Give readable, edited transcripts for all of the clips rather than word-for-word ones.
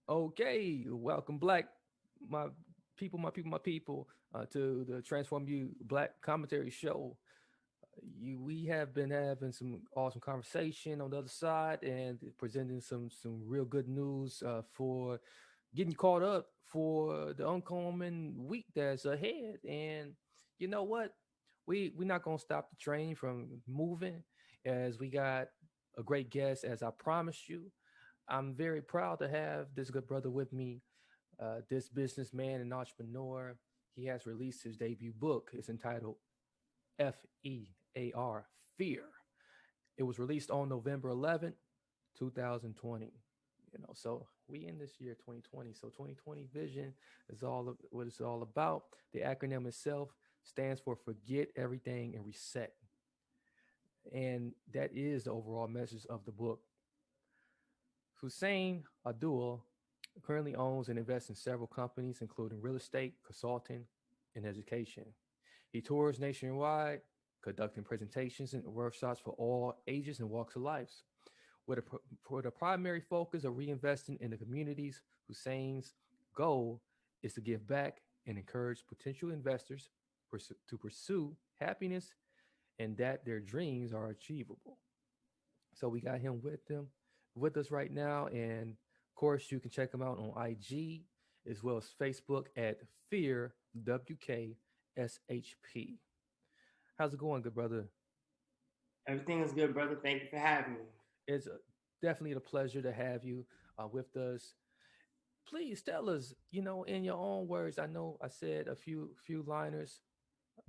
Okay, welcome, my my people, to the Transform You Black Commentary Show. We have been having some awesome conversation on the other side and presenting some real good news for getting you caught up for the oncoming week that's ahead. And you know what? We're not gonna stop the train from moving, as we got a great guest, as I promised you. I'm very proud to have this good brother with me, this businessman and entrepreneur. He has released his debut book. It's entitled F.E.A.R. Fear. It was released on November 11th, 2020. So we in this year 2020. So 2020 vision is what it's all about. The acronym itself stands for Forget Everything and Reset. And that is the overall message of the book. Hussain Abdullah currently owns and invests in several companies, including real estate, consulting, and education. He tours nationwide, conducting presentations and workshops for all ages and walks of life. With a primary focus of reinvesting in the communities, Hussein's goal is to give back and encourage potential investors to pursue happiness and that their dreams are achievable. So we got him with us right now, and of course you can check him out on IG as well as Facebook at Fear WKSHP. How's it going, good brother? Everything is good, brother. Thank you for having me. It's definitely a pleasure to have you with us. Please tell us, in your own words. I know I said a few liners,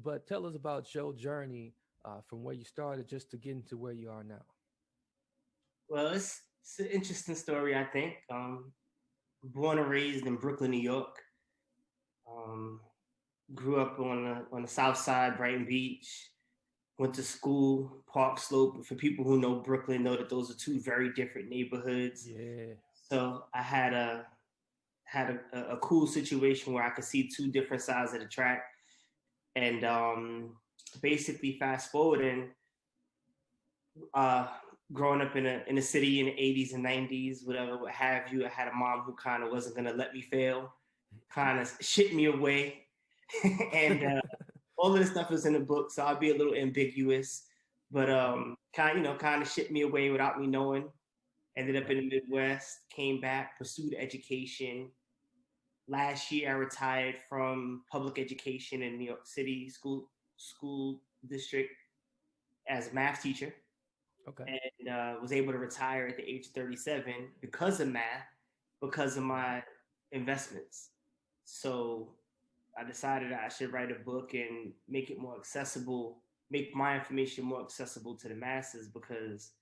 but tell us about your journey from where you started just to get into where you are now. Well, it's an interesting story, I think. Born and raised in Brooklyn, New York. Um, Grew up on the South Side, Brighton Beach. Went to school, Park Slope. For people who know Brooklyn, know that those are two very different neighborhoods. Yeah. So I had a cool situation where I could see two different sides of the track, and basically fast forwarding, uh, growing up in a city in the 80s and 90s, whatever, what have you. I had a mom who kind of wasn't gonna let me fail, kind of shipped me away, and all of this stuff is in the book, so I'll be a little ambiguous, but Okay. kind of shipped me away without me knowing. Ended up Okay. in the Midwest, came back, pursued education. Last year, I retired from public education in New York City school district as a math teacher, Okay. and was able to retire at the age of 37 because of math, because of Mhm. my investments. So I decided I should write a book and make it more accessible, make my information more accessible to the masses, because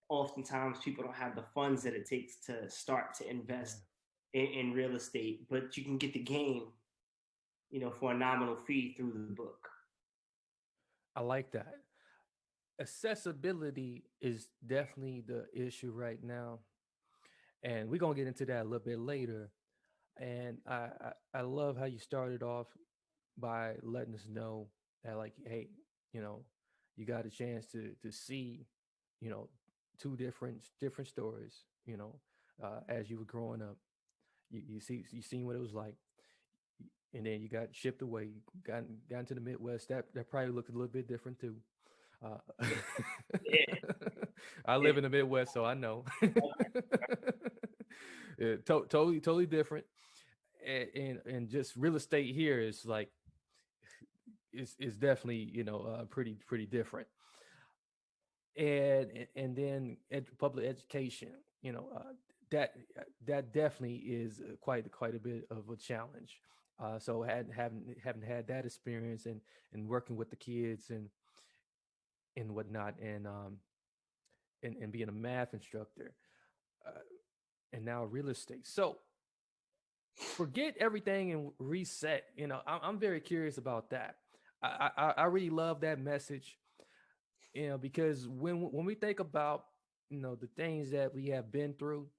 oftentimes people don't have the funds that it takes to start to Yeah. invest in real estate, but you can get the game, for a nominal fee through the book. I like that. Accessibility is definitely the issue right now, and we're gonna get into that a little bit later. And I love how you started off by letting us know that, like, hey, you know you got a chance to see, you know two different stories, as you were growing up. You seen what it was like, and then you got shipped away. You got into the Midwest. That probably looked a little bit different too. uh, Yeah, I yeah. live in the Midwest, so I know. Yeah, totally different. And just real estate here is like, is definitely, pretty different. And then public education, that that definitely is quite a bit of a challenge. So haven't had that experience, and working with the kids and whatnot, and being a math instructor, uh, and now real estate. So forget everything and reset. I'm very curious about that. I really love that message. Because when we think about, the things that we have been through,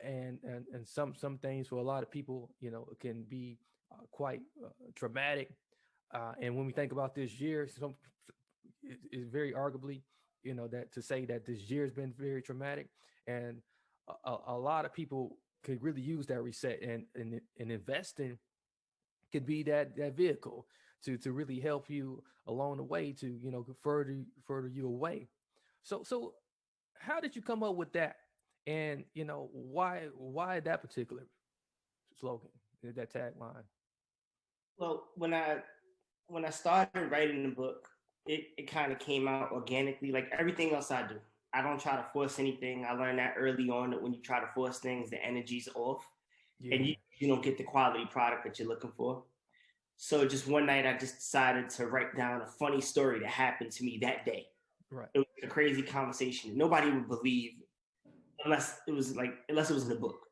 and some things for a lot of people, can be quite traumatic. And when we think about this year, some is very arguably, that to say that this year has been very traumatic. And a lot of people could really use that reset, and investing could be that vehicle to really help you along the way to further you away. So how did you come up with that, and why that particular slogan, that tagline? Well, when I started writing the book, it kind of came out organically, like everything else I do. I don't try to force anything. I learned that early on, that when you try to force things, the energy's off, and Yeah. you don't get the quality product that you're looking for. So just one night, I just decided to write down a funny story that happened to me that day. Right. It was a crazy conversation. Nobody would believe unless it was in the book.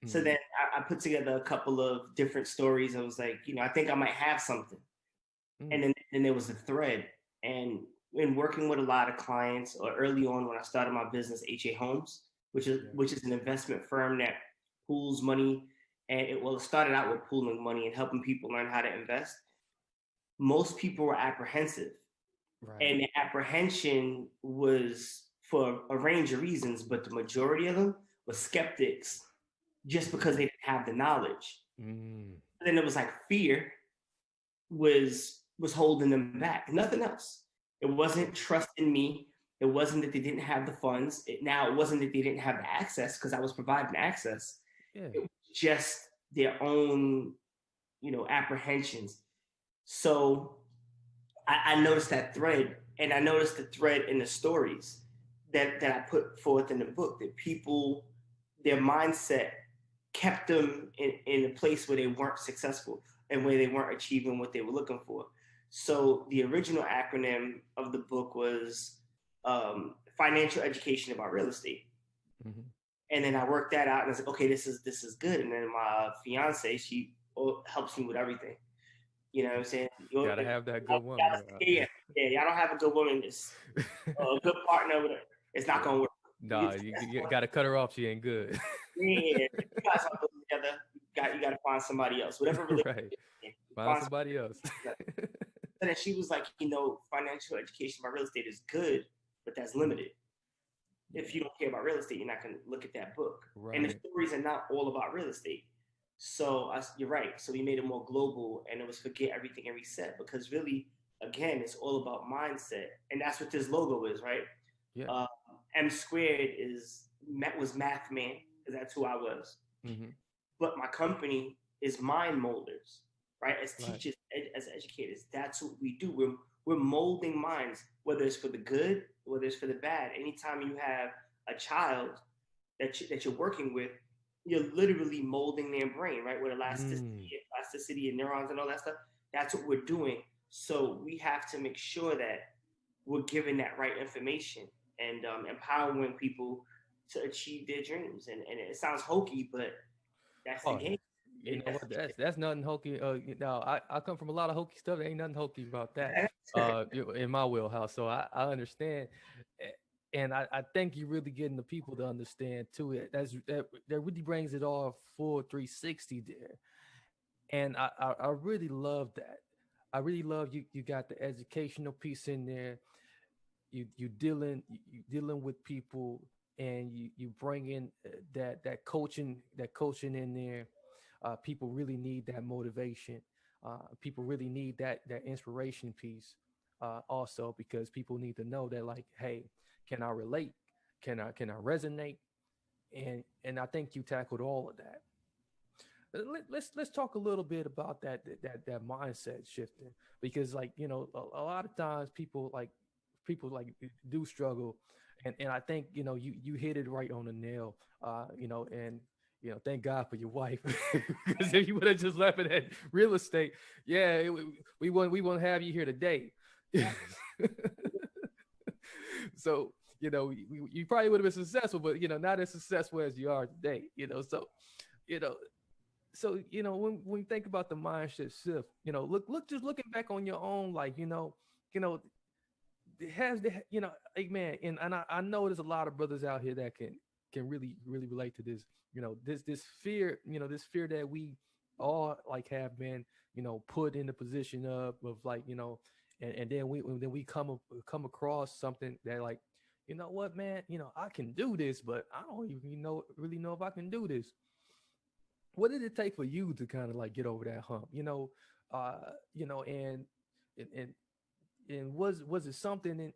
So Mm. then I put together a couple of different stories. I was like, I think I might have something. Mm. And then there was a thread. And in working with a lot of clients, or early on when I started my business, HA Homes, which is Yeah. which is an investment firm that pools money, and it started out with pooling money and helping people learn how to invest. Most people were apprehensive, Right. and the apprehension was for a range of reasons, but the majority of them were skeptics just because they didn't have the knowledge. Mm. And then it was like fear was holding them back. Nothing else. It wasn't trust in me. It wasn't that they didn't have the funds. It wasn't that they didn't have the access, because I was providing access. Yeah. It was just their own, apprehensions. So I noticed that thread, and I noticed the thread in the stories that I put forth in the book, that people, their mindset kept them in a place where they weren't successful and where they weren't achieving what they were looking for. So the original acronym of the book was financial education about real estate. Mm-hmm. And then I worked that out, and I was like, okay, this is good. And then my fiance, she helps me with everything. You know what I'm saying? Gotta have that good woman. Yeah, y'all don't have a good woman. It's a good partner. It's not Yeah. gonna work. Nah, you gotta cut her off. She ain't good. Yeah, if you guys aren't good together, you got to find somebody else. Whatever relationship Right. you're in, Find find somebody else. somebody else. And then she was like, financial education about real estate is good, but that's limited. If you Yeah. don't care about real estate, you're not going to look at that book. And the Right. stories are not all about real estate. So you're right. So we made it more global, and it was forget everything and reset, because really, again, it's all about mindset, and that's what this logo is, right? Yeah. Uh, M squared was math man, because that's who I was. Mm-hmm. But my company is mind molders, right? As Right. teachers, as educators, that's what we do. We're molding minds, whether it's for the good, whether it's for the bad. Anytime you have a child that you're working with, you're literally molding their brain, right? With Mm. elasticity and neurons and all that stuff. That's what we're doing. So we have to make sure that we're giving that right information, and empowering people to achieve their dreams. And it sounds hokey, but that's the Oh, game. you know That's what? That's nothing hokey. I come from a lot of hokey stuff. There ain't nothing hokey about that. In my wheelhouse. So I understand, and I think you're really getting the people to understand too. That really brings it all full 360 there, and I really love that. I really love you got the educational piece in there. You dealing with people, and you bring in that coaching in there. People really need that motivation. People really need that inspiration piece, also, because people need to know that, like, hey, can I relate? Can I resonate? And I think you tackled all of that. Let's talk a little bit about that mindset shifting, because, like, a lot of times people do struggle, and I think you hit it right on the nail. And thank God for your wife, because if you would have just left it at real estate, yeah, we won't have you here today. So you probably would have been successful, but not as successful as you are today. You know when you think about the mindset shift, just looking back on your own, like, you know it has the like, man, and I know there's a lot of brothers out here that can really really relate to this. This fear, this fear that we all, like, have been put in the position of, like, and then we come across something that, like, what, man, I can do this, but I don't even really know if I can do this. what did it take for you to kind of like get over that hump? Uh, and and and was it something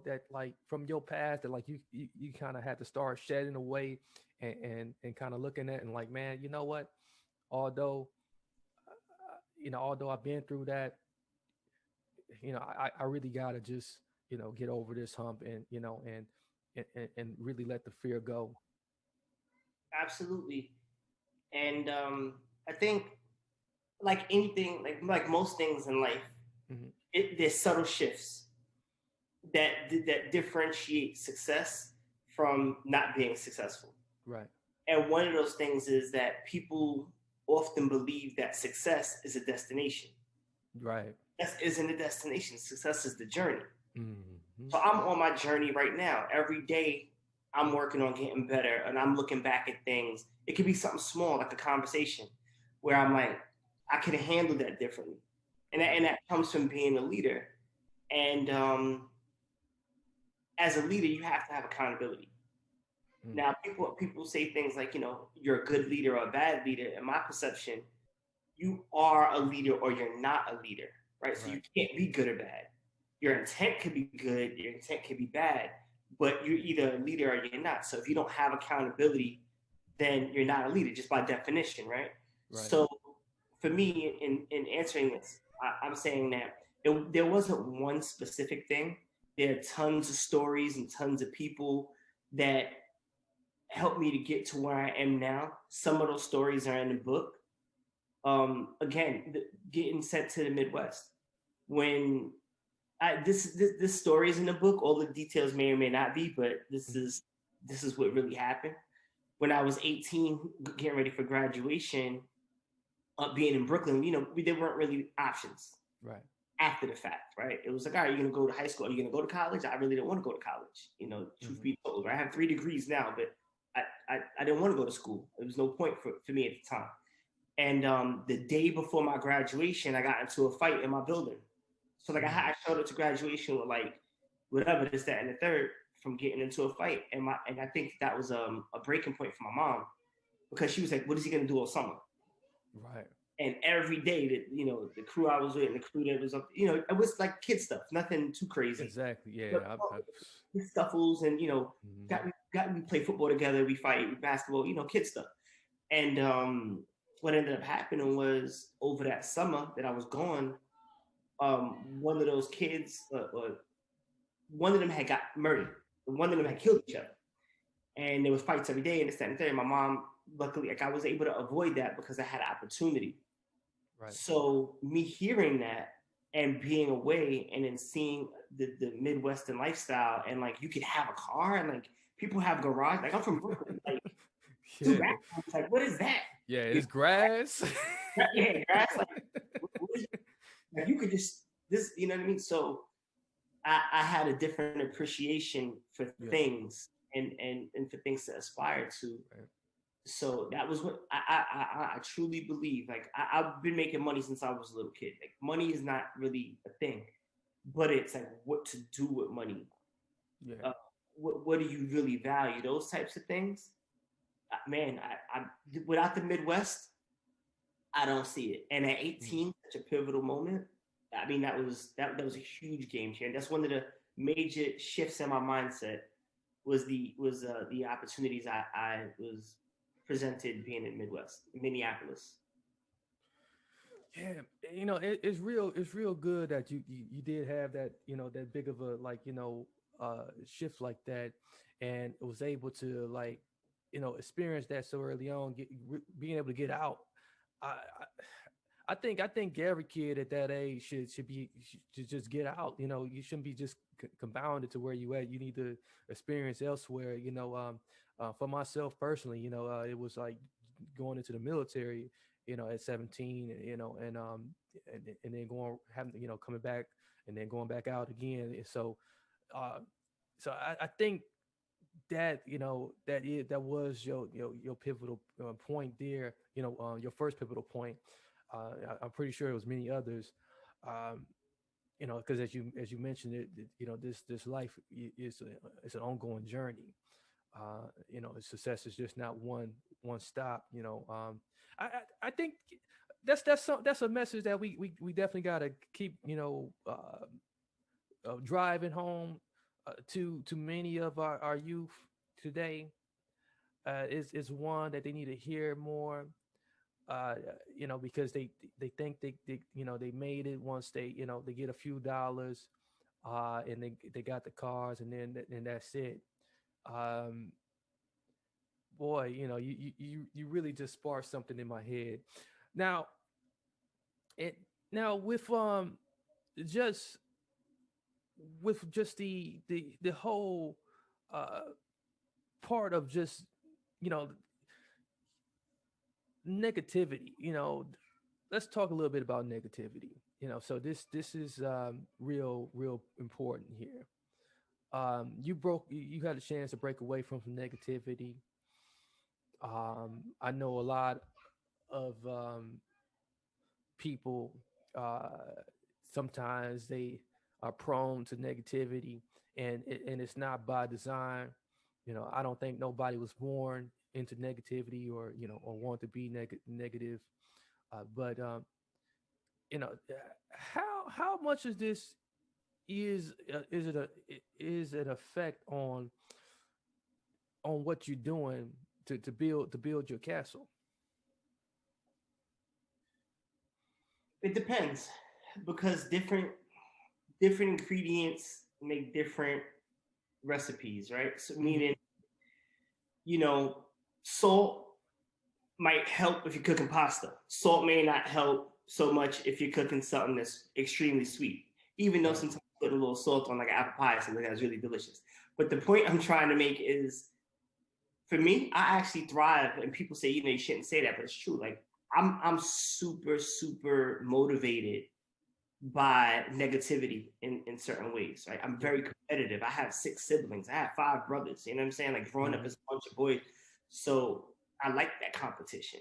that like from your past that like you kind of had to start shedding away and kind of looking at and like, man, you know what? Although although I've been through that, I really gotta just get over this hump and and really let the fear go. Absolutely. And I think like anything, like most things in life, Hmm. there's subtle shifts that differentiate success from not being successful. Right. And one of those things is that people often believe that success is a destination. Right. Success isn't a destination. Success is the journey. Hmm. So I'm on my journey right now. Every day I'm working on getting better and I'm looking back at things. It could be something small, like a conversation, where I'm like, I could have handled that differently. And Right. that comes from being a leader. And as a leader, you have to have accountability. Mm. Now, people say things like, you're a good leader or a bad leader. In my perception, you are a leader or you're not a leader, right? So you Right. can't be good or bad. Your intent could be good, your intent could be bad, but you're either a leader or you're not. So if you don't have accountability, then you're not a leader, just by definition, right? Right. So for me, in answering this, I'm saying that there wasn't one specific thing. There are tons of stories and tons of people that helped me to get to where I am now. Some of those stories are in the book. Again, getting sent to the Midwest. When this story is in the book, all the details may or may not be, but Hmm. this is what really happened. When I was 18, getting ready for graduation, being in Brooklyn, there weren't really options Right. after the fact, right? It was like, all right, you're gonna go to high school, are you gonna go to college? I really didn't want to go to college, truth Hmm. be told. Right? I have 3 degrees now, but I didn't want to go to school. There was no point for me at the time. And the day before my graduation, I got into a fight in my building. So like Mm. I showed up to graduation with like whatever this, that, and the third from getting into a fight. And I think that was a breaking point for my mom because she was like, "What is he gonna do all summer?" Right. And every day that the crew I was with and the crew that was up, it was like kid stuff, nothing too crazy. Exactly. But Yeah. scuffles and Mhm. got we play football together, we fight basketball, kid stuff. And what ended up happening was over that summer that I was gone, one of those kids, one of them had got murdered. One of them had killed each other. And there was fights every day and this, that, and the third. My mom, luckily, like I was able to avoid that because I had opportunity. Right. So me hearing that and being away and then seeing the Midwestern lifestyle and like you could have a car and like people have garage. Like I'm from Brooklyn, like two Yeah. bathrooms. Like what is that? Yeah. You It's grass. yeah, grass. Like what is like you could just this. You know what I mean? So I had a different appreciation for Yeah. things and for things to aspire to. Right. So that was what I truly believe. Like I've been making money since I was a little kid. Like money is not really a thing, but it's like what to do with money. Yeah. Uh, what do you really value? Those types of things. Man, I without the Midwest, I don't see it. And at Mm. 18, such a pivotal moment. I mean, that was a huge game changer. That's one of the major shifts in my mindset was the opportunities I was presented being in Midwest, Minneapolis. Yeah, it's real good that you did have that that big of a like shift like that, and was able to like experience that so early on, being able to get out. I, I I think every kid at that age should just get out. You shouldn't be just confounded to where you at. You need to experience elsewhere. For myself personally, it was like going into the military. At 17, and then going having coming back and then going back out again. And uh, I think that that was your pivotal point there. Your first pivotal point. I'm pretty sure it was many others. Um, because as you mentioned it, this life is it's an ongoing journey. Success is just not one stop. I think that's a message that we definitely got to keep driving home to many of our youth today. Is one that they need to hear more. Because they think they made it once they get a few dollars, and they got the cars, and that's it. Um, Boy, you really just sparked something in my head. Now, it now just with just the whole uh part of just you know negativity. Let's talk a little bit about negativity. So this is real important here. You had a chance to break away from some negativity. I know a lot of people, uh, sometimes they are prone to negativity, and it's not by design. I don't think nobody was born into negativity, or want to be negative. But how much of this is an effect on what you're doing to build your castle? It depends because different ingredients make different recipes, right? So Mm-hmm. meaning, you know, salt might help if you're cooking pasta. Salt may not help so much if you're cooking something that's extremely sweet. Even though Right. sometimes I put a little salt on like apple pie, something that's really delicious. But the point I'm trying to make is, for me, I actually thrive, and people say, you shouldn't say that, but it's true. Like I'm super motivated by negativity in certain ways. Right? I'm Yeah. very competitive. I have 6 siblings. I have 5 brothers. You know what I'm saying? Like growing up Mm-hmm. as a bunch of boys. So I like that competition.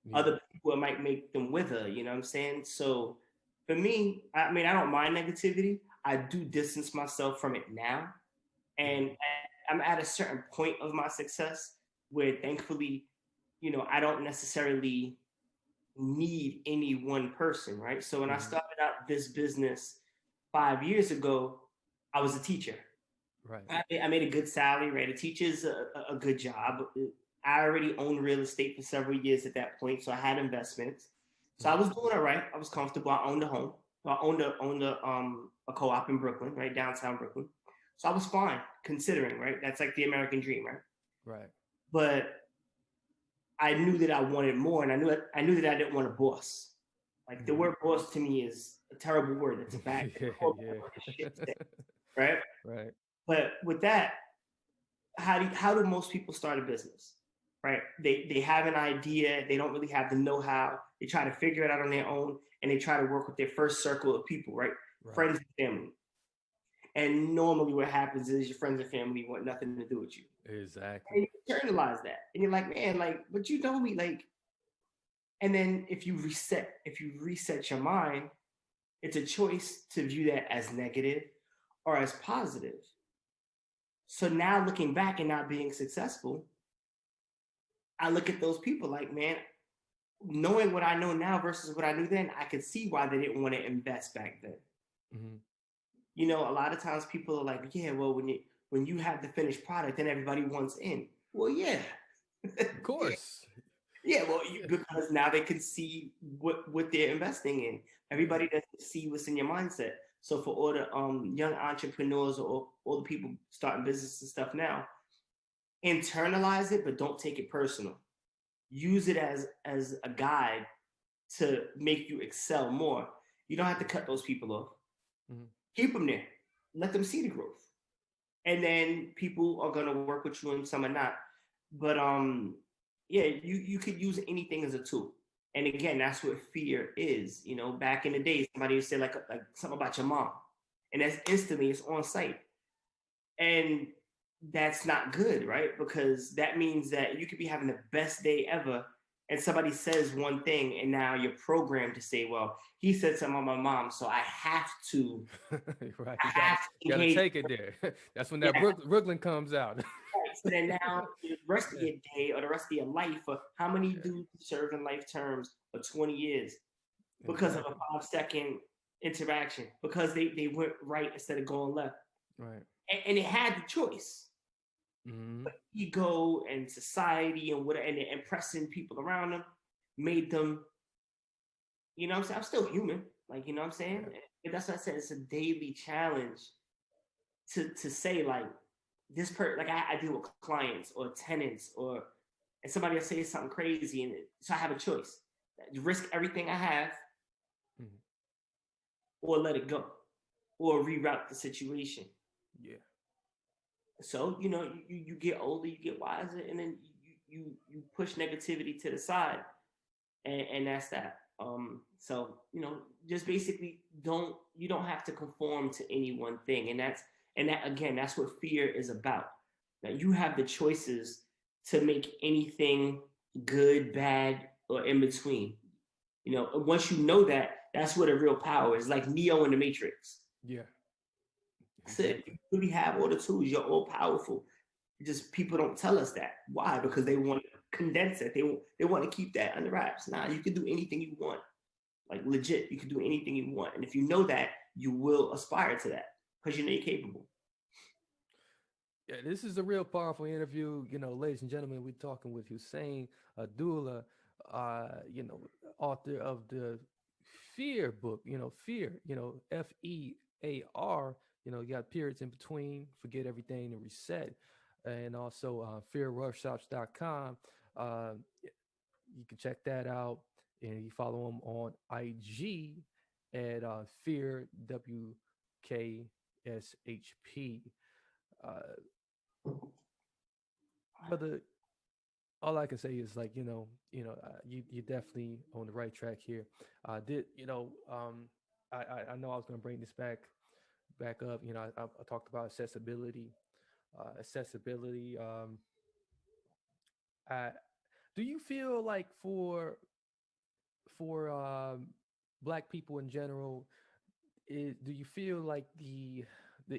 Yeah. Other people, it might make them wither. You know what I'm saying? So for me, I mean, I don't mind negativity. I do distance myself from it now, Yeah. and I'm at a certain point of my success where, thankfully, I don't necessarily need any one person, right? So when I Mm-hmm. started out this business 5 years ago, I was a teacher. Right. I made a good salary, right? A teacher's a good job. I already owned real estate for several years at that point, so I had investments. So I Mm-hmm. was doing all right. I was comfortable. I owned a home. I owned a co-op in Brooklyn, right, downtown Brooklyn. So I was fine, considering, right? That's like the American dream, right? Right. But I knew that I wanted more, and I knew that I didn't want a boss. Like the Mm-hmm. word boss to me is a terrible word. It's a bad, Yeah. shit Yeah. thing, right? Right. But with that, how do most people start a business? Right? They have an idea, they don't really have the know-how, they try to figure it out on their own, and they try to work with their first circle of people, right? Right. Friends and family. And normally what happens is your friends and family want nothing to do with you. Exactly. And you internalize that. And you're like, man, like, but you know me, like, and then if you reset your mind, it's a choice to view that as negative or as positive. So now looking back and not being successful, I look at those people like, man, knowing what I know now versus what I knew then, I could see why they didn't want to invest back then. Mm-hmm. A lot of times people are like, yeah, well, when you have the finished product, then everybody wants in. Well, yeah. Of Yeah. course. Yeah, well, Yeah. because now they can see what they're investing in. Yeah. Everybody doesn't see what's in your mindset. So for all the young entrepreneurs or all the people starting business and stuff now, internalize it, but don't take it personal. Use it as a guide to make you excel more. You don't have to cut those people off. Mm-hmm. Keep them there. Let them see the growth, and then people are gonna work with you, and some are not. But yeah, you could use anything as a tool. And again, that's what fear is. Back in the day, somebody would say like something about your mom, and that's instantly it's on site, and that's not good, right? Because that means that you could be having the best day ever, and somebody says one thing, and now you're programmed to say, "Well, he said something about my mom, so I have to, Right. I You got have to got to engage." take it there. That's when that Yeah, Brooklyn comes out. So then now the rest of your day or the rest of your life, or how many dudes serve in life terms for 20 years because of a 5-second interaction, because they went right instead of going left. Right. And it had the choice. Mm-hmm. But ego and society and what and impressing people around them made them, you know what I'm saying? I'm still human. Like, you know what I'm saying? Yeah. And that's what I said. It's a daily challenge to say, like, this like I deal with clients or tenants and somebody will say something crazy, and so I have a choice: risk everything I have, Mm-hmm. or let it go, or reroute the situation. Yeah. So you know, you get older, you get wiser, and then you push negativity to the side, and that's that. So you know, just basically you don't have to conform to any one thing, and that again, that's what fear is about. Now you have the choices to make anything good, bad, or in between. You know, and once you know that, that's where the real power is. Like Neo in the Matrix. Yeah. That's it. Exactly. You really have all the tools. You're all powerful. Just people don't tell us that. Why? Because they want to condense it. They want to keep that under wraps. Nah, you can do anything you want. Like legit, you can do anything you want. And if you know that, you will aspire to that because you know you're capable. Yeah, this is a real powerful interview. You know, ladies and gentlemen, we're talking with Hussain Abdullah, author of the Fear book. You know, Fear. You know, F.E.A.R. You know, you got periods in between. Forget everything and reset. And also fearworkshops.com. You can check that out, and you follow him on IG at Fear WKSHP. Uh, Brother, all I can say is like you definitely on the right track here. Did I know I was gonna bring this back up. You know, I talked about accessibility. Accessibility. I Do you feel like for black people in general, do you feel like the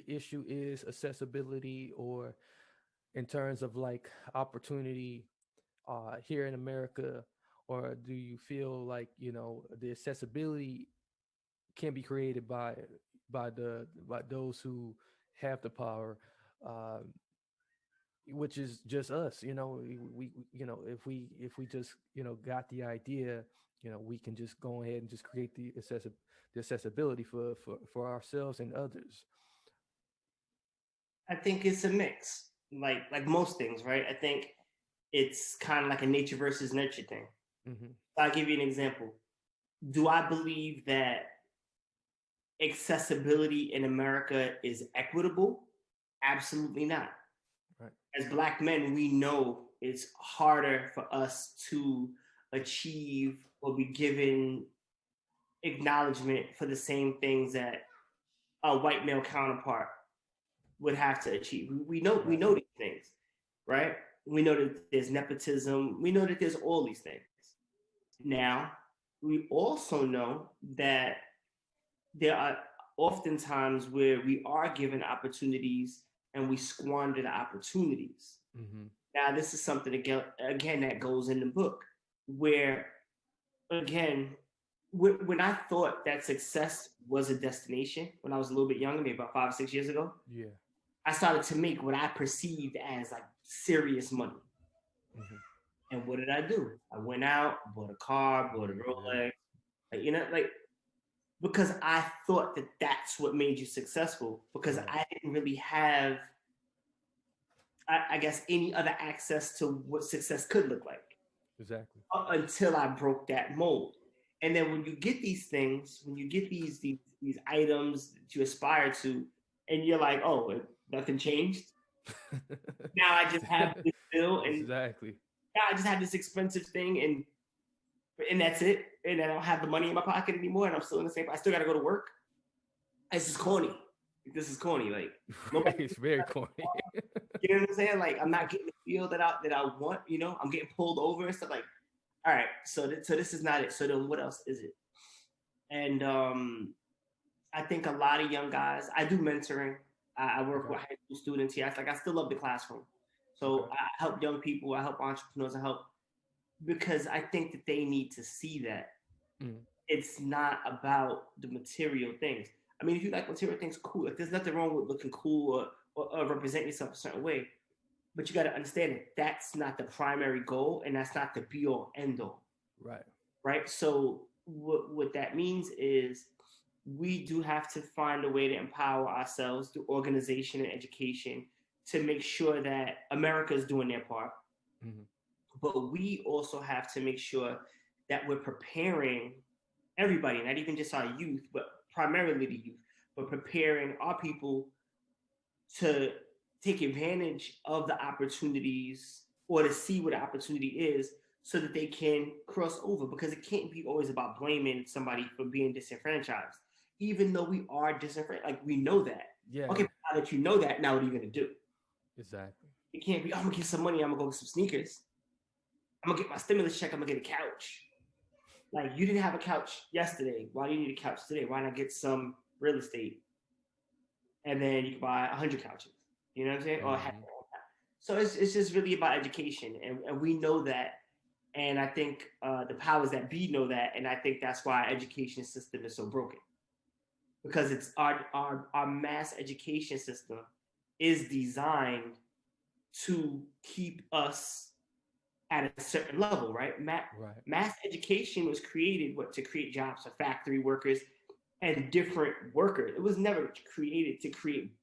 issue is accessibility, or in terms of like opportunity here in America, or do you feel like the accessibility can be created by those who have the power, uh, which is just us? If we just got the idea, we can just go ahead and just create the accessibility for ourselves and others. I think it's a mix, like most things, right? I think it's kind of like a nature versus nurture thing. Mm-hmm. I'll give you an example. Do I believe that accessibility in America is equitable? Absolutely not. Right. As Black men, we know it's harder for us to achieve or be given acknowledgement for the same things that a white male counterpart would have to achieve. We Right. know these things, right? We know that there's nepotism. We know that there's all these things. Now, we also know that there are often times where we are given opportunities and we squander the opportunities. Mm-hmm. Now, this is something again that goes in the book, where again, when I thought that success was a destination when I was a little bit younger, maybe about 5 or 6 years ago, Yeah. I started to make what I perceived as like serious money. Mm-hmm. And what did I do? I went out, bought a car, bought a Yeah. Rolex, like because I thought that that's what made you successful. Because Right. I didn't really have, I guess, any other access to what success could look like Exactly. until I broke that mold. And then when you get these things, when you get these items that you aspire to, and you're like, oh, nothing changed. Now I just have this bill, and Exactly. now I just have this expensive thing, and that's it. And I don't have the money in my pocket anymore, and I'm still in the same. I still got to go to work. This is corny. This is corny. Like Right. nobody. It's very corny. You know what I'm saying? Like I'm not getting the feel that I want. You know, I'm getting pulled over and stuff. Like, all right, so this is not it. So then what else is it? And I think a lot of young guys. I do mentoring. I work Okay. with high school students here. I still love the classroom. So I help young people, I help entrepreneurs, I help because I think that they need to see that it's not about the material things. I mean, if you like material things, cool. Like, there's nothing wrong with looking cool or representing yourself a certain way. But you got to understand that that's not the primary goal, and that's not the be all end all. Right. Right. So what that means is we do have to find a way to empower ourselves through organization and education to make sure that America is doing their part. But we also have to make sure that we're preparing everybody, not even just our youth, but primarily the youth, but preparing our people to take advantage of the opportunities or to see what the opportunity is so that they can cross over, because it can't be always about blaming somebody for being disenfranchised, even though we are disenfranchised. Like, we know that. Yeah. Okay, now that you know that, now what are you going to do? Exactly. It can't be, I'm going to get some money, I'm going to go get some sneakers. I'm going to get my stimulus check, I'm going to get a couch. Like, you didn't have a couch yesterday. Why do you need a couch today? Why not get some real estate? And then you can buy 100 couches. You know what I'm saying? Or so it's just really about education. And we know that. And I think the powers that be know that. And I think that's why our education system is so broken. Because it's our mass education system is designed to keep us at a certain level, right? Mass education was created to create jobs for factory workers and different workers. It was never created to create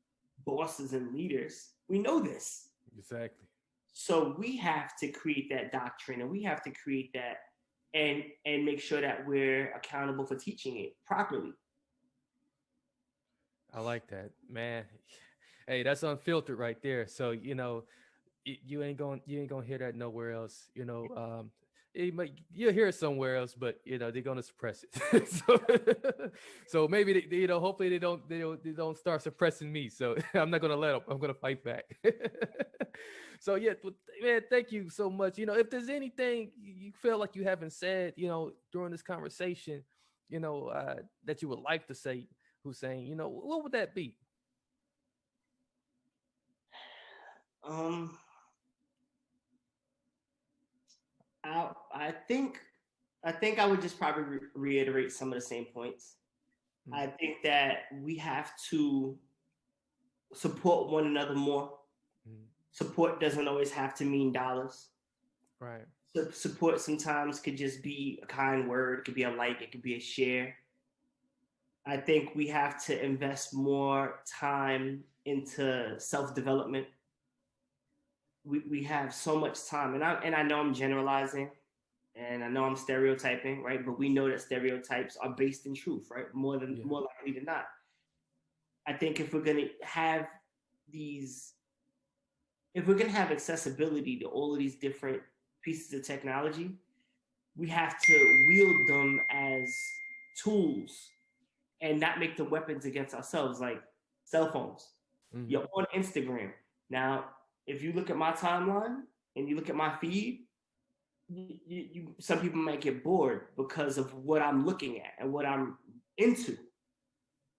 bosses and leaders. We know this. Exactly. So we have to create that doctrine, and we have to create that and make sure that we're accountable for teaching it properly. I like that, man. Hey, that's unfiltered right there. So you ain't gonna hear that nowhere else. You'll hear it somewhere else, but they're gonna suppress it. so maybe hopefully they don't start suppressing me. So I'm not gonna let them. I'm gonna fight back. So yeah, man, thank you so much. If there's anything you feel like you haven't said, during this conversation, that you would like to say, Hussain, what would that be? I think I would just probably reiterate some of the same points. I think that we have to support one another more. Support doesn't always have to mean dollars. Right. So support sometimes could just be a kind word. It could be a like. It could be a share. I think we have to invest more time into self-development. We have so much time, and I know I'm generalizing, and I know I'm stereotyping, right? But we know that stereotypes are based in truth, right? More likely than not. I think if we're gonna have accessibility to all of these different pieces of technology, we have to wield them as tools and not make them weapons against ourselves, like cell phones. You're on Instagram. Now, if you look at my timeline and you look at my feed, some people might get bored because of what I'm looking at and what I'm into.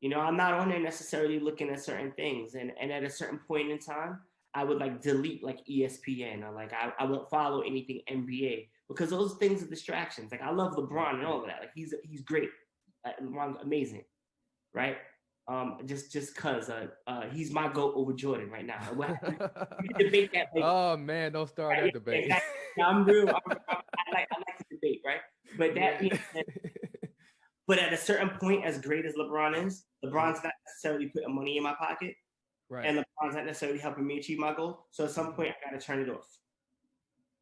I'm not on there necessarily looking at certain things. And at a certain point in time, I would delete ESPN, or I won't follow anything NBA, because those things are distractions. I love LeBron and all of that. He's great. LeBron's amazing, right? Just cause he's my GOAT over Jordan right now. We can debate that. Oh man, don't start that debate. Exactly. I'm real. I like to debate, right? But that being said, but at a certain point, as great as LeBron is, LeBron's not necessarily putting money in my pocket, right? And LeBron's not necessarily helping me achieve my goal. So at some point, I got to turn it off,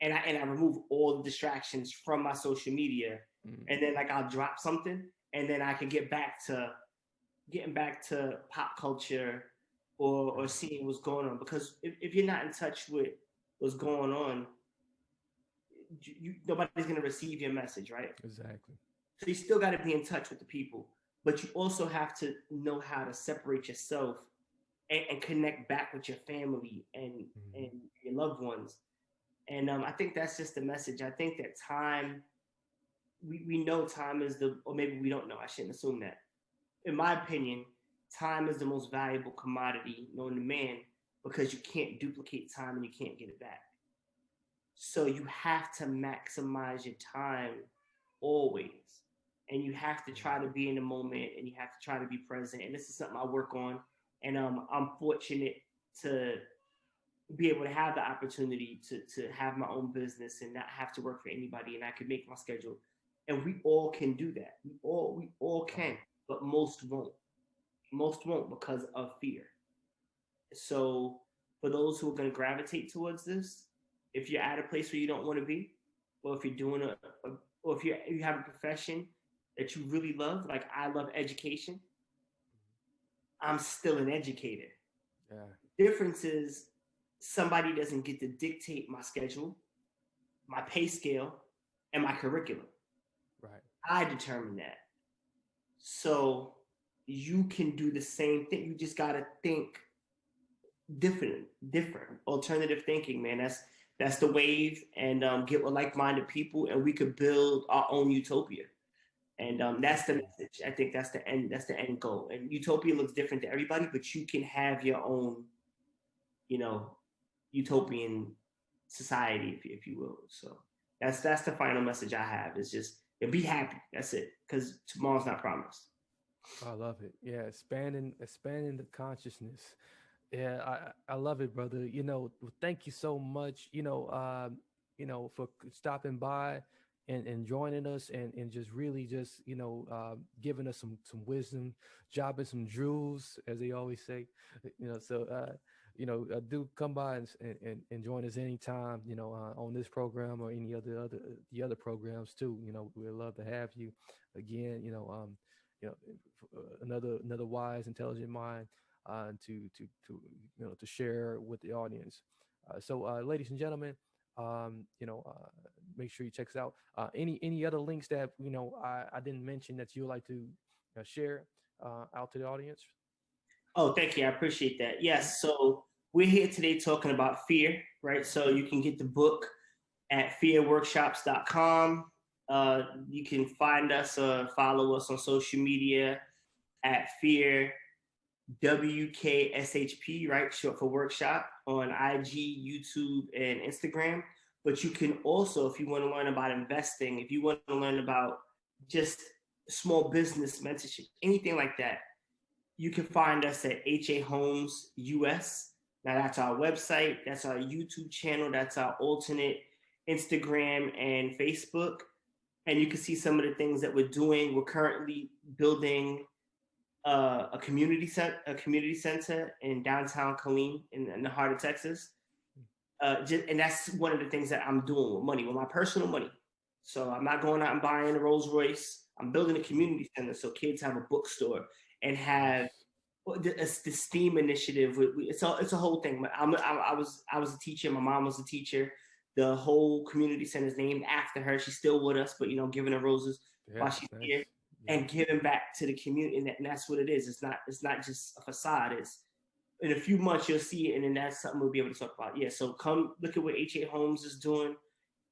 and I remove all the distractions from my social media, and then I'll drop something, and then I can getting back to pop culture or seeing what's going on. Because if you're not in touch with what's going on, nobody's going to receive your message, right? Exactly. So you still got to be in touch with the people, but you also have to know how to separate yourself and connect back with your family and your loved ones. And I think that's just the message. I think that time, we know time is or maybe we don't know. I shouldn't assume that. In my opinion, time is the most valuable commodity known to man, because you can't duplicate time and you can't get it back. So you have to maximize your time always. And you have to try to be in the moment and you have to try to be present. And this is something I work on. And I'm fortunate to be able to have the opportunity to have my own business and not have to work for anybody, and I can make my schedule. And we all can do that. We all can, but most won't. Most won't because of fear. So for those who are going to gravitate towards this, if you're at a place where you don't want to be, or if you're doing or if you have a profession that you really love, like I love education, I'm still an educator. Yeah. Difference is somebody doesn't get to dictate my schedule, my pay scale, and my curriculum. Right. I determine that. So you can do the same thing. You just gotta think different, alternative thinking, man. That's the wave, and get with like-minded people, and we could build our own utopia. And that's the message. I think that's the end. That's the end goal. And utopia looks different to everybody, but you can have your own, you know, utopian society, if you will. So that's the final message I have. Is just be happy. That's it. Because tomorrow's not promised. I love it. Yeah, expanding the consciousness. Yeah, I love it, brother. Thank you so much. For stopping by and joining us and just really just giving us some wisdom, dropping some jewels, as they always say. Do come by and join us anytime. On this program or any the other programs too. We'd love to have you again. You know, another wise, intelligent mind to share with the audience. Ladies and gentlemen, make sure you check us out. Any other links that I didn't mention that you would like to share out to the audience? Oh, thank you. I appreciate that. Mhm. Yes. So we're here today talking about fear, right? So you can get the book at fearworkshops.com. You can find us or follow us on social media at Fear WKSHP, right? Short for workshop on IG, YouTube, and Instagram. But you can also, if you want to learn about investing, if you want to learn about just small business mentorship, anything like that, you can find us at HA Homes US. Now that's our website, that's our YouTube channel, that's our alternate Instagram and Facebook. And you can see some of the things that we're doing. We're currently building a community center in downtown Killeen in the heart of Texas. And that's one of the things that I'm doing with money, with my personal money. So I'm not going out and buying a Rolls Royce. I'm building a community center so kids have a bookstore and have Nice. the STEAM initiative. It's a whole thing. I was a teacher. My mom was a teacher. The whole community center is named after her. She's still with us, but giving her roses Yeah, while she's here nice. Yeah. and giving back to the community. And that's what it is. It's not just a facade. It's in a few months you'll see it, and then that's something we'll be able to talk about. Yeah. So come look at what HA Homes is doing,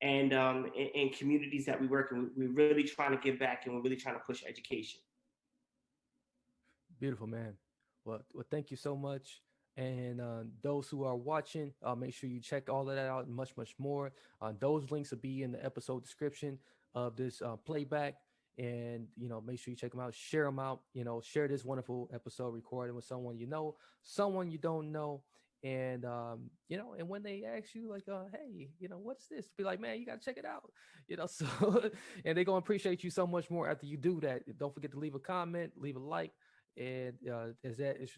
and in communities that we work in. We're really trying to give back, and we're really trying to push education. Beautiful, man. Well, thank you so much. And those who are watching, make sure you check all of that out and much, much more. Those links will be in the episode description of this playback. And, make sure you check them out, share them out, share this wonderful episode recording with someone someone you don't know. And, and when they ask you, like, hey, what's this? Be like, man, you got to check it out, so, and they're going to appreciate you so much more after you do that. Don't forget to leave a comment, leave a like, and as that is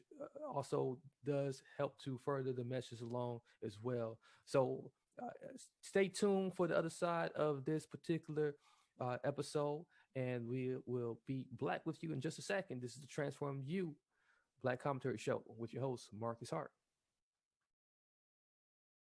also does help to further the message along as well. So uh, stay tuned for the other side of this particular episode, and we will be back with you in just a second. This is the Transform You Black Commentary Show with your host Marcus Hart.